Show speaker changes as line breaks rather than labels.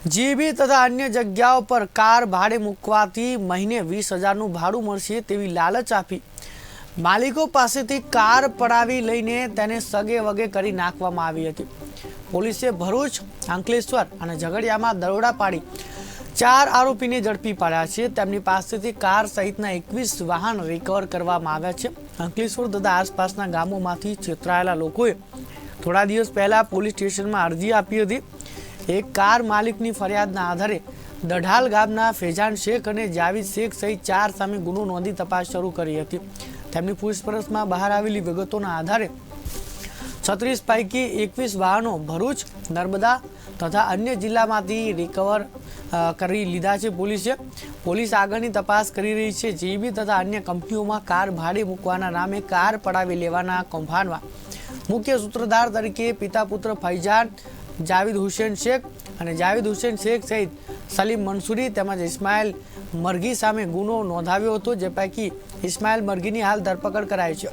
GB તથા અન્ય જગ્યાઓ પર કાર ભાડે મૂકવાથી મહિને 20,000નું ભાડું મળશે તેવી લાલચ આપી માલિકો પાસેથી કાર પડાવી લઈને તેને સગે વગે કરી નાખવામાં આવી હતી। પોલીસે ભરૂચ, અંકલેશ્વર અને ઝઘડિયામાં દરોડા પાડી 4 આરોપીને ઝડપી પાડ્યા છે। તેમની પાસેથી કાર સહિતના 21 વાહન રિકવર કરવામાં આવ્યા છે। અંકલેશ્વર તથા આસપાસના ગામોમાંથી છેતરાયેલા લોકોએ થોડા દિવસ પહેલા પોલીસ સ્ટેશનમાં અરજી આપી હતી। એક કાર માલિકની ફરિયાદના આધારે દઢાલ ગામના ફેજાન શેખ અને જાવીદ શેખ સહિત 4 સામે ગુનો નોંધી તપાસ શરૂ કરી હતી। તેમની પૂછપરછમાં બહાર આવેલી વિગતોના આધારે 36 પૈકી 21 વાહનો ભરૂચ, નર્મદા તથા અન્ય જિલ્લામાંથી રિકવર કરી લીધા છે। પોલીસ આગળની તપાસ કરી રહી છે। જીબી તથા અન્ય કંપનીઓમાં કાર ભાડે મૂકવાના નામે કાર પડાવી લેવાના કૌભાંડમાં મુખ્ય સૂત્રધાર તરીકે પિતા પુત્ર ફૈજાન, જાવીદ હુસેન શેખ અને જાવીદ હુસેન શેખ સહિત સલીમ મંસૂરી તેમજ ઇસ્માઇલ મરઘી સામે ગુનો નોંધાવ્યો હતો, જે પૈકી ઇસ્માઇલ મરઘીની હાલ ધરપકડ કરાઈ છે।